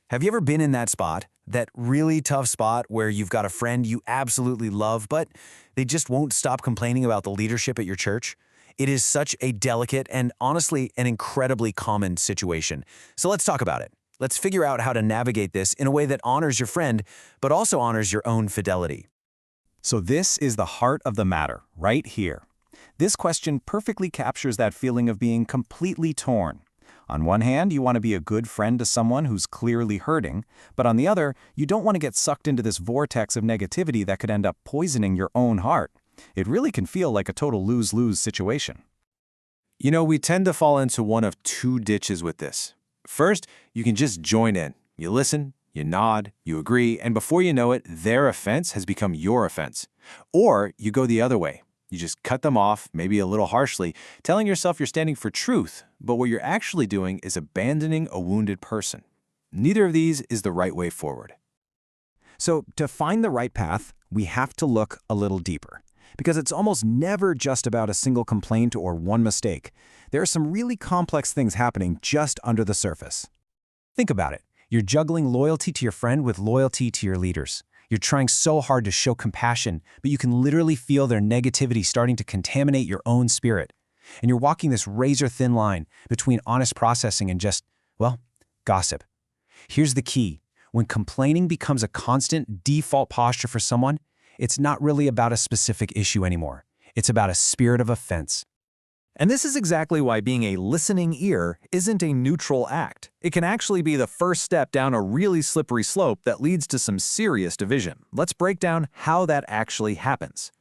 Have you ever been in that spot, that really tough spot where you've got a friend you absolutely love, but they just won't stop complaining about the leadership at your church? It is such a delicate and honestly an incredibly common situation. So let's talk about it. Let's figure out how to navigate this in a way that honors your friend, but also honors your own fidelity. So this is the heart of the matter, right here. This question perfectly captures that feeling of being completely torn. On one hand, you want to be a good friend to someone who's clearly hurting, but on the other, you don't want to get sucked into this vortex of negativity that could end up poisoning your own heart. It really can feel like a total lose-lose situation. You know, we tend to fall into one of two ditches with this. First, you can just join in. You listen, you nod, you agree, and before you know it, their offense has become your offense. Or you go the other way. You just cut them off, maybe a little harshly, telling yourself you're standing for truth, but what you're actually doing is abandoning a wounded person. Neither of these is the right way forward. So to find the right path, we have to look a little deeper, because it's almost never just about a single complaint or one mistake. There are some really complex things happening just under the surface. Think about it. You're juggling loyalty to your friend with loyalty to your leaders. You're trying so hard to show compassion, but you can literally feel their negativity starting to contaminate your own spirit. And you're walking this razor-thin line between honest processing and just, well, gossip. Here's the key. When complaining becomes a constant default posture for someone, it's not really about a specific issue anymore. It's about a spirit of offense. And this is exactly why being a listening ear isn't a neutral act. It can actually be the first step down a really slippery slope that leads to some serious division. Let's break down how that actually happens.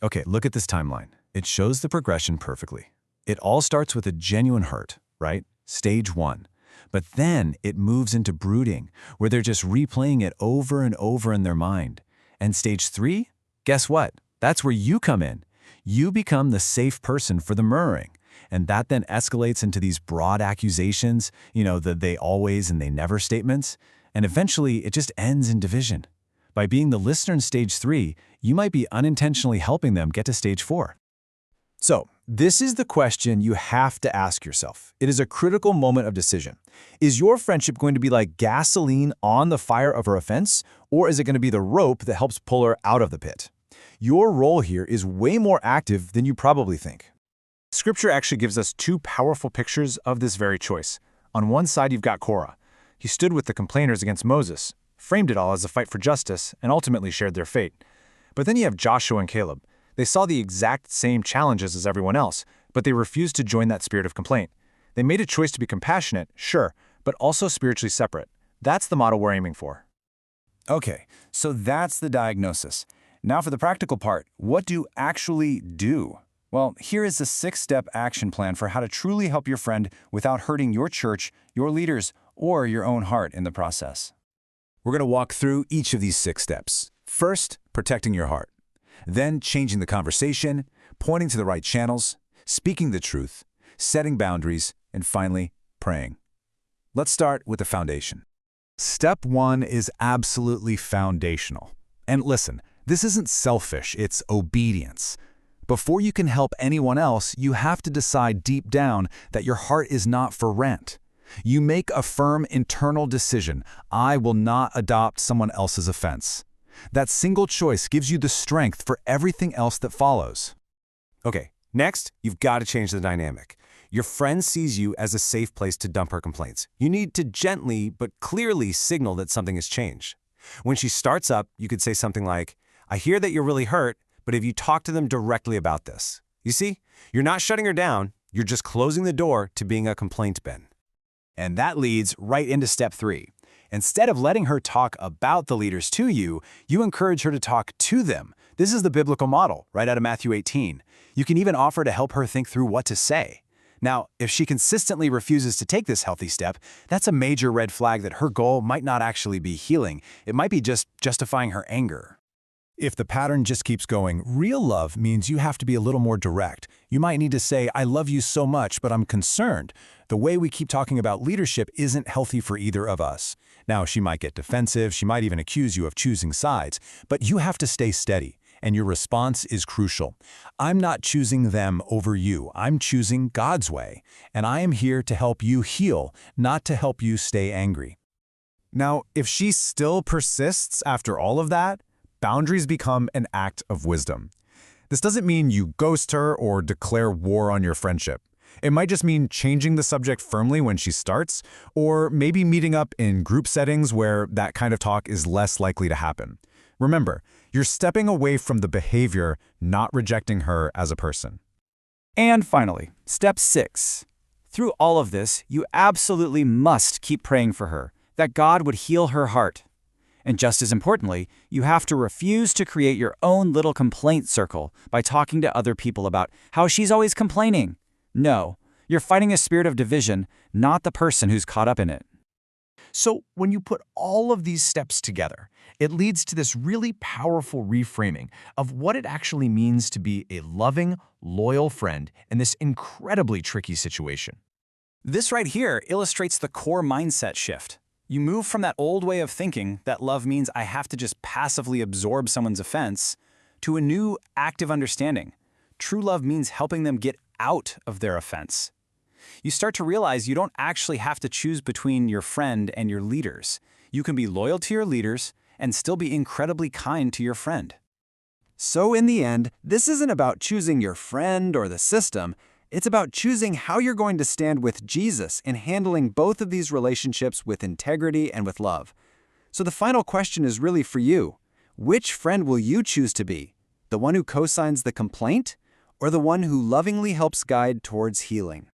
Okay, look at this timeline. It shows the progression perfectly. It all starts with a genuine hurt, right? Stage 1. But then it moves into brooding, where they're just replaying it over and over in their mind. And stage 3? Guess what? That's where you come in. You become the safe person for the murmuring. And that then escalates into these broad accusations, the they always and they never statements. And eventually, it just ends in division. By being the listener in stage 3, you might be unintentionally helping them get to stage 4. So, this is the question you have to ask yourself. It is a critical moment of decision. Is your friendship going to be like gasoline on the fire of her offense, or is it going to be the rope that helps pull her out of the pit? Your role here is way more active than you probably think. Scripture actually gives us two powerful pictures of this very choice. On one side, you've got Korah. He stood with the complainers against Moses, framed it all as a fight for justice, and ultimately shared their fate. But then you have Joshua and Caleb. They saw the exact same challenges as everyone else, but they refused to join that spirit of complaint. They made a choice to be compassionate, sure, but also spiritually separate. That's the model we're aiming for. Okay, so that's the diagnosis. Now for the practical part, what do you actually do? Well, here is the 6-step action plan for how to truly help your friend without hurting your church, your leaders, or your own heart in the process. We're going to walk through each of these 6 steps. First, protecting your heart. Then changing the conversation, pointing to the right channels, speaking the truth, setting boundaries, and finally, praying. Let's start with the foundation. Step 1 is absolutely foundational. And listen, this isn't selfish, it's obedience. Before you can help anyone else, you have to decide deep down that your heart is not for rent. You make a firm internal decision, I will not adopt someone else's offense. That single choice gives you the strength for everything else that follows. Okay, next, you've got to change the dynamic. Your friend sees you as a safe place to dump her complaints. You need to gently but clearly signal that something has changed. When she starts up, you could say something like, I hear that you're really hurt, but have you talked to them directly about this? You see, you're not shutting her down, you're just closing the door to being a complaint bin. And that leads right into step 3. Instead of letting her talk about the leaders to you, you encourage her to talk to them. This is the biblical model, right out of Matthew 18. You can even offer to help her think through what to say. Now, if she consistently refuses to take this healthy step, that's a major red flag that her goal might not actually be healing. It might be just justifying her anger. If the pattern just keeps going, real love means you have to be a little more direct. You might need to say, I love you so much, but I'm concerned. The way we keep talking about leadership isn't healthy for either of us. Now, she might get defensive, she might even accuse you of choosing sides, but you have to stay steady, and your response is crucial. I'm not choosing them over you, I'm choosing God's way, and I am here to help you heal, not to help you stay angry. Now, if she still persists after all of that, boundaries become an act of wisdom. This doesn't mean you ghost her or declare war on your friendship. It might just mean changing the subject firmly when she starts, or maybe meeting up in group settings where that kind of talk is less likely to happen. Remember, you're stepping away from the behavior, not rejecting her as a person. And finally, step 6. Through all of this, you absolutely must keep praying for her, that God would heal her heart. And just as importantly, you have to refuse to create your own little complaint circle by talking to other people about how she's always complaining. No, you're fighting a spirit of division, not the person who's caught up in it. So when you put all of these steps together, it leads to this really powerful reframing of what it actually means to be a loving, loyal friend in this incredibly tricky situation. This right here illustrates the core mindset shift. You move from that old way of thinking that love means I have to just passively absorb someone's offense to a new active understanding. True love means helping them get out of their offense. You start to realize you don't actually have to choose between your friend and your leaders. You can be loyal to your leaders and still be incredibly kind to your friend. So in the end, this isn't about choosing your friend or the system. It's about choosing how you're going to stand with Jesus in handling both of these relationships with integrity and with love. So the final question is really for you. Which friend will you choose to be? The one who co-signs the complaint, or the one who lovingly helps guide towards healing?